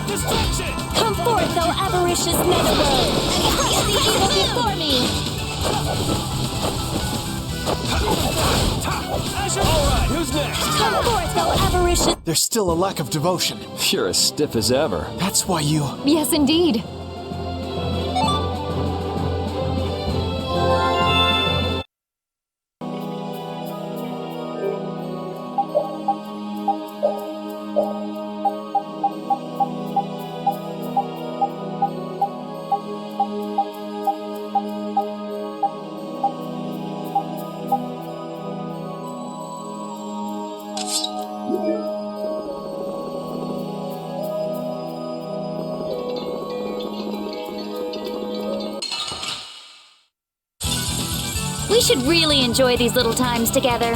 C: Destruction!
B: Come forth, thou avaricious netherworld, and crush the evil before me!
C: Alright, who's next?
B: Come forth, thou avaricious...
K: There's still a lack of devotion.
I: You're as stiff as ever.
K: That's why you...
E: Yes, indeed.
A: We should really enjoy these little times together.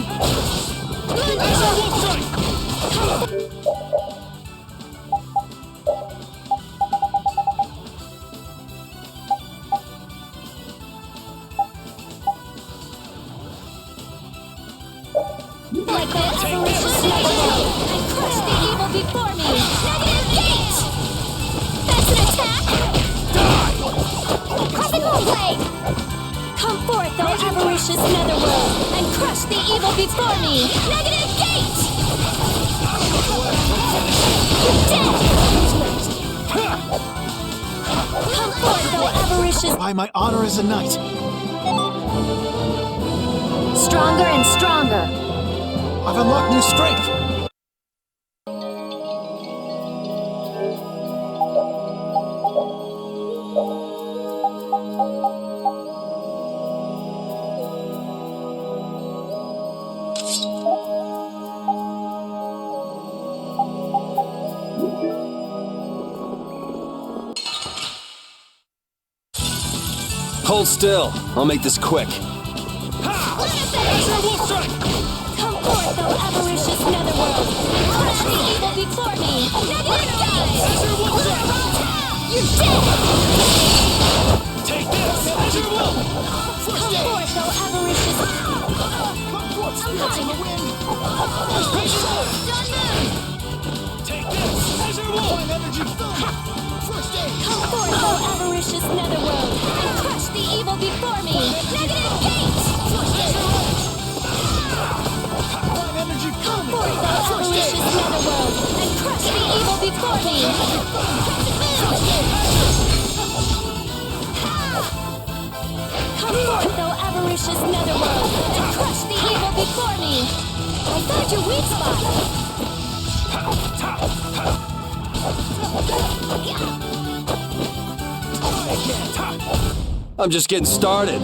B: Like that avaricious netherworld, and crush the evil before me! Negative gate! That's an attack! Die! Classical blade! Come forth, O avaricious netherworld, and crush the evil before me! Negative gate! You're dead! Come forth, O avaricious...
K: By my honor as a knight.
A: Stronger and stronger.
K: I've unlocked new strength.
H: Hold still. I'll make this quick.
B: Come forth, O avaricious netherworld, and crush the evil before me! Negative gate! You're dead!
I: Take this! Azure Wolf!
B: Come forth, O avaricious... I'm fine!
I: Take this! Azure Wolf!
B: Come forth, O avaricious netherworld, and crush the evil before me! Negative gate! Come forth, O avaricious netherworld, and crush the evil before me! Come forth, O avaricious netherworld, and crush the evil before me! I found your weak spot!
H: I'm just getting started.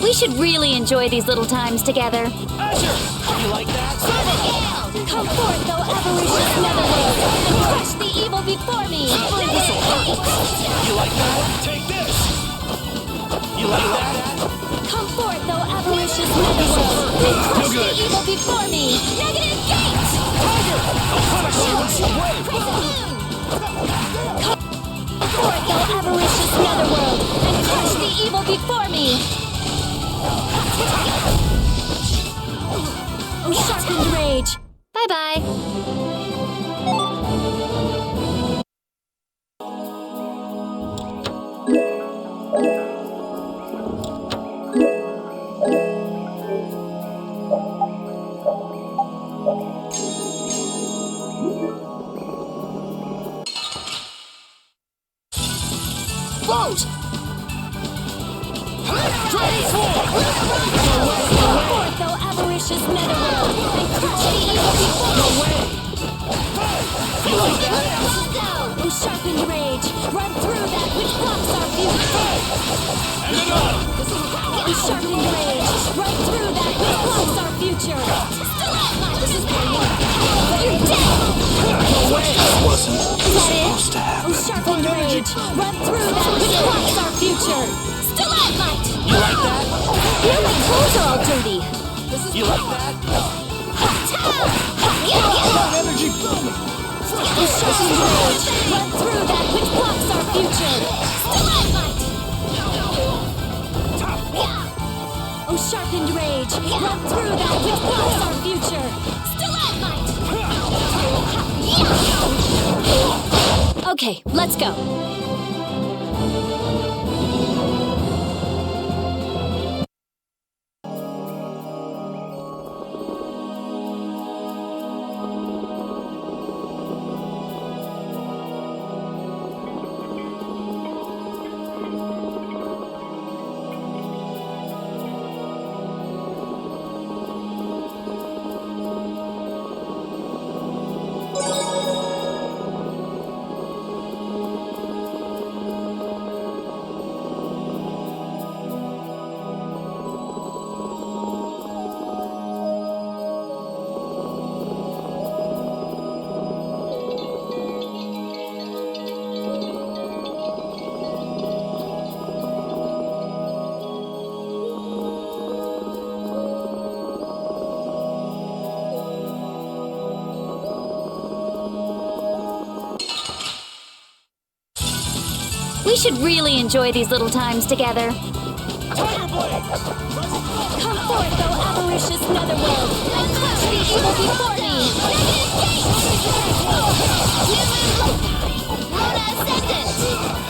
A: We should really enjoy these little times together.
I: Azure! You like that?
B: Come forth, O avaricious netherworld, and crush the evil before me!
I: You like that? Take this! You like that?
B: Come forth, O avaricious netherworld, and crush the evil before me! Negative gate!
I: I'll punish you in some way!
B: Come forth, O avaricious netherworld, and crush the evil before me! Oh, sharpened rage!
A: Bye-bye.
K: Float!
B: Come forth, O avaricious netherworld, and crush the evil before me! Oh, sharpened rage! Run through that which blocks our view! Oh, sharpened rage! Run through that which blocks our future! You're dead!
K: Wasn't
B: Is that
K: supposed
B: it?
K: to happen.
B: Oh, sharpened rage! Run through that which blocks our future! Stalagmite!
I: You like that?
B: Now my clothes are all dirty!
I: You like that?
K: Energy booming.
B: Oh, sharpened rage! Run through that which blocks our future! Stalagmite! Oh, sharpened rage! Run through that which blocks our future! Stalagmite! Okay, let's go. We should really enjoy these little times together.
O: Come forth, O avaricious netherworld, and crush the evil before me!
M: Luna Ascendant!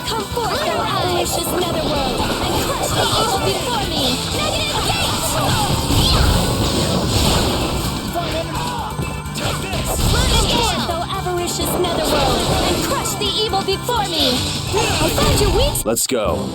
O: Come forth, O avaricious netherworld, and crush the evil before me!
M: Negative gate!
O: Come forth, O avaricious netherworld, and crush the evil before me! I found your weak.
H: Let's go.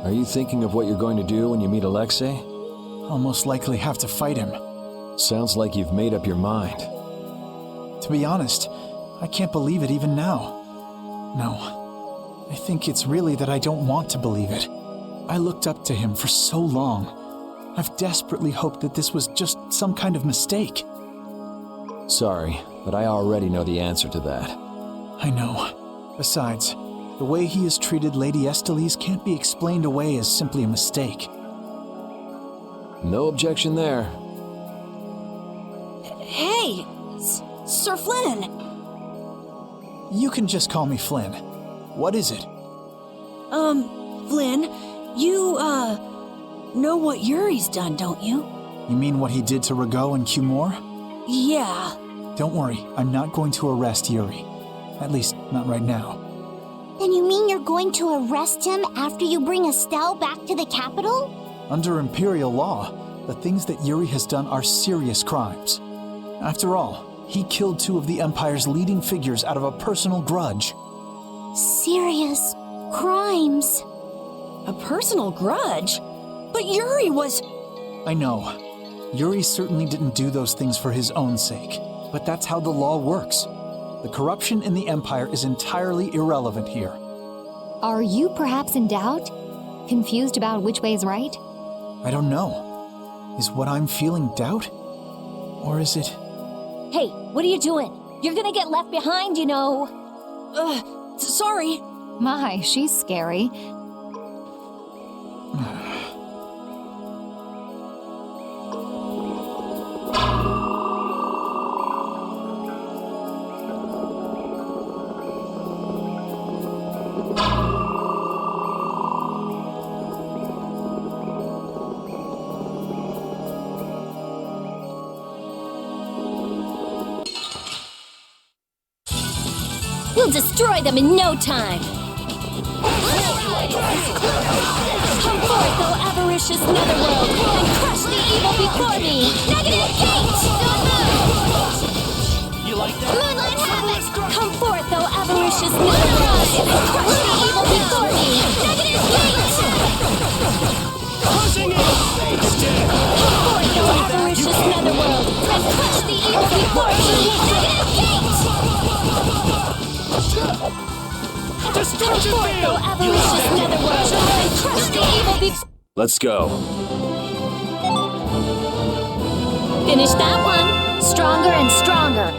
I: Are you thinking of what you're going to do when you meet Alexei?
K: I'll most likely have to fight him.
I: Sounds like you've made up your mind.
K: To be honest, I can't believe it even now. No, I think it's really that I don't want to believe it. I looked up to him for so long. I've desperately hoped that this was just some kind of mistake.
I: Sorry, but I already know the answer to that.
K: I know. Besides, the way he has treated Lady Estellise can't be explained away as simply a mistake.
I: No objection there.
C: Hey, Sir Flynn!
K: You can just call me Flynn. What is it?
C: Flynn, you, know what Yuri's done, don't you?
K: You mean what he did to Rago and Cumore?
C: Yeah.
K: Don't worry, I'm not going to arrest Yuri. At least, not right now.
M: Then you mean you're going to arrest him after you bring Estelle back to the capital?
K: Under Imperial law, the things that Yuri has done are serious crimes. After all, he killed two of the Empire's leading figures out of a personal grudge.
M: Serious crimes.
C: A personal grudge? But Yuri was...
K: I know. Yuri certainly didn't do those things for his own sake, but that's how the law works. The corruption in the Empire is entirely irrelevant here.
E: Are you perhaps in doubt? Confused about which way is right?
K: I don't know. Is what I'm feeling doubt? Or is it...
B: Hey, what are you doing? You're gonna get left behind, you know.
C: Sorry.
E: My, she's scary.
B: We'll destroy them in no time!
O: Come forth, O avaricious netherworld, and crush the evil before me!
M: Negative gate!
O: You like that?
M: Moonlight Havoc!
O: Come forth, O avaricious netherworld, and crush the evil before me!
M: Negative gate!
O: Crushing it! Come forth, O avaricious netherworld, and crush the evil before me!
M: Negative gate!
O: Destruction field! Avaricious netherworld, and crush the evil before...
H: Let's go.
B: Finish that one! Stronger and stronger!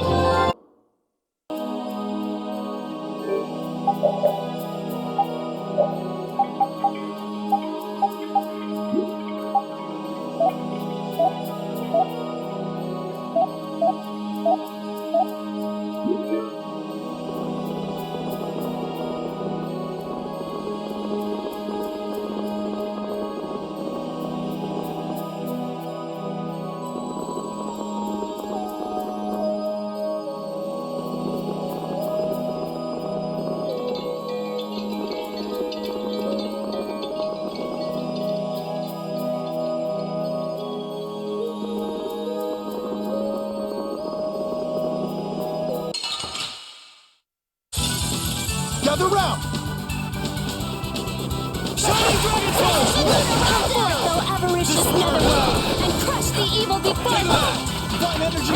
O: Come forth, though avaricious netherworld, and crush the evil before me!
P: Divine energy!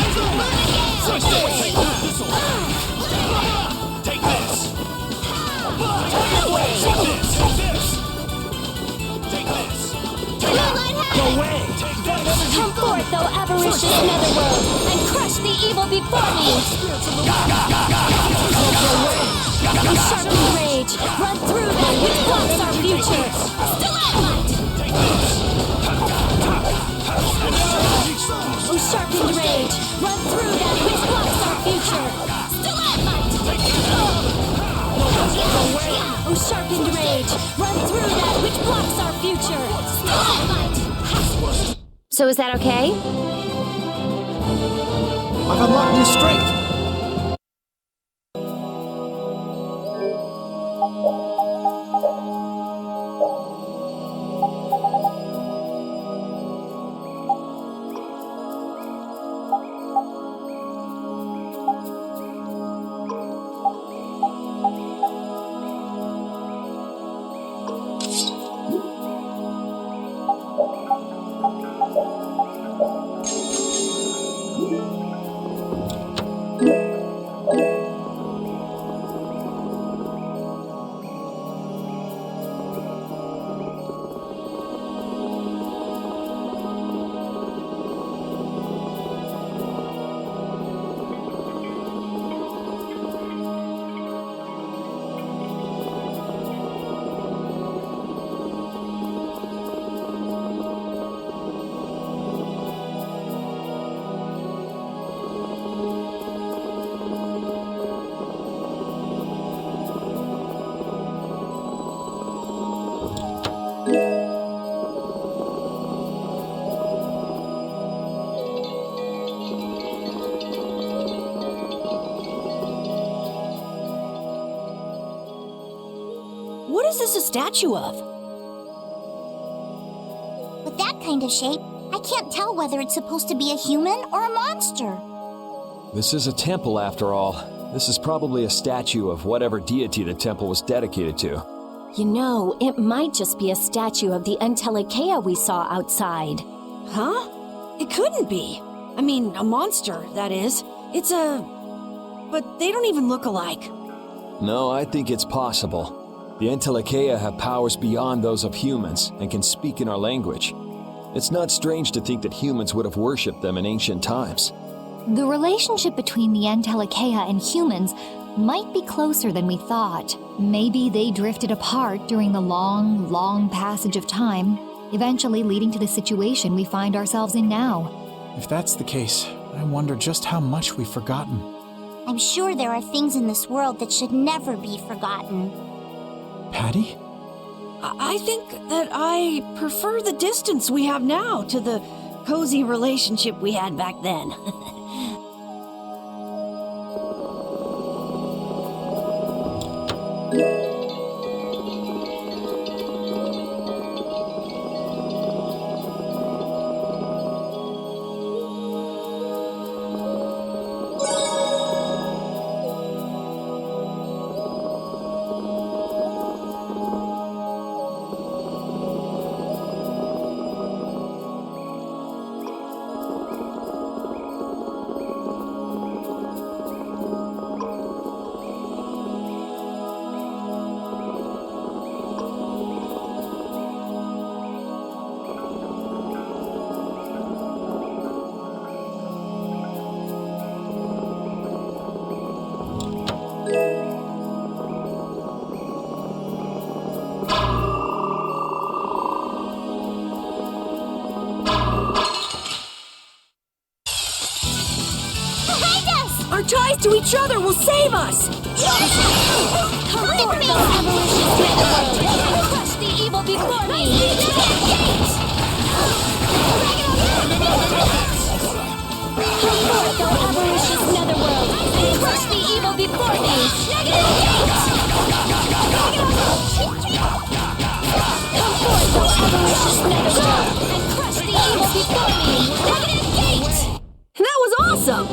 P: Take this! Take this! Go away!
O: Come forth, though avaricious netherworld, and crush the evil before me! In sharpened rage, run through that which blocks our future! Stalagmite! Oh, sharpened rage, run through that which blocks our future! Stalagmite! Oh, sharpened rage, run through that which blocks our future! Stalagmite!
A: So is that okay?
K: I've unlocked new strength!
C: What is this a statue of?
M: With that kind of shape, I can't tell whether it's supposed to be a human or a monster.
I: This is a temple, after all. This is probably a statue of whatever deity the temple was dedicated to.
B: You know, it might just be a statue of the Entelekea we saw outside.
C: Huh? It couldn't be. I mean, a monster, that is. It's a... But they don't even look alike.
I: No, I think it's possible. The Entelekea have powers beyond those of humans and can speak in our language. It's not strange to think that humans would have worshipped them in ancient times.
A: The relationship between the Entelekea and humans might be closer than we thought. Maybe they drifted apart during the long, long passage of time, eventually leading to the situation we find ourselves in now.
K: If that's the case, I wonder just how much we've forgotten.
M: I'm sure there are things in this world that should never be forgotten.
K: Patty?
C: I think that I prefer the distance we have now to the cozy relationship we had back then. Our ties to each other will save us!
O: Come forth, thou avaricious netherworld, and crush the evil before me! Come forth, thou avaricious netherworld, and crush the evil before me! Come forth, thou avaricious netherworld, and crush the evil before me!
C: That was awesome!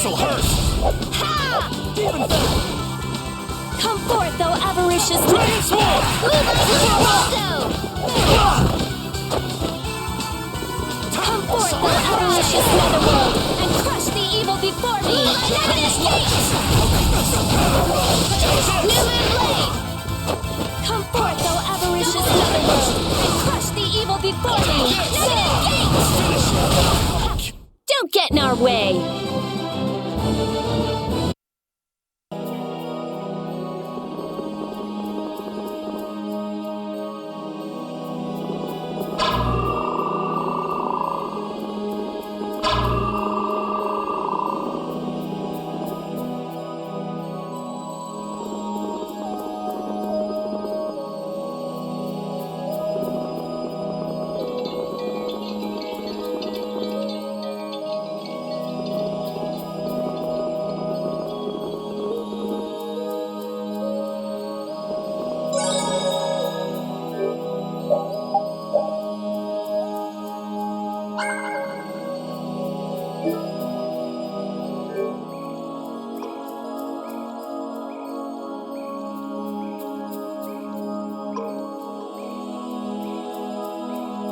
P: This'll hurt! Demon Fang!
O: Come forth, O avaricious
P: Dragon Swarm!
O: Come forth, O avaricious netherworld, and crush the evil before me! Come forth, O avaricious netherworld, and crush the evil before me!
B: Don't get in our way!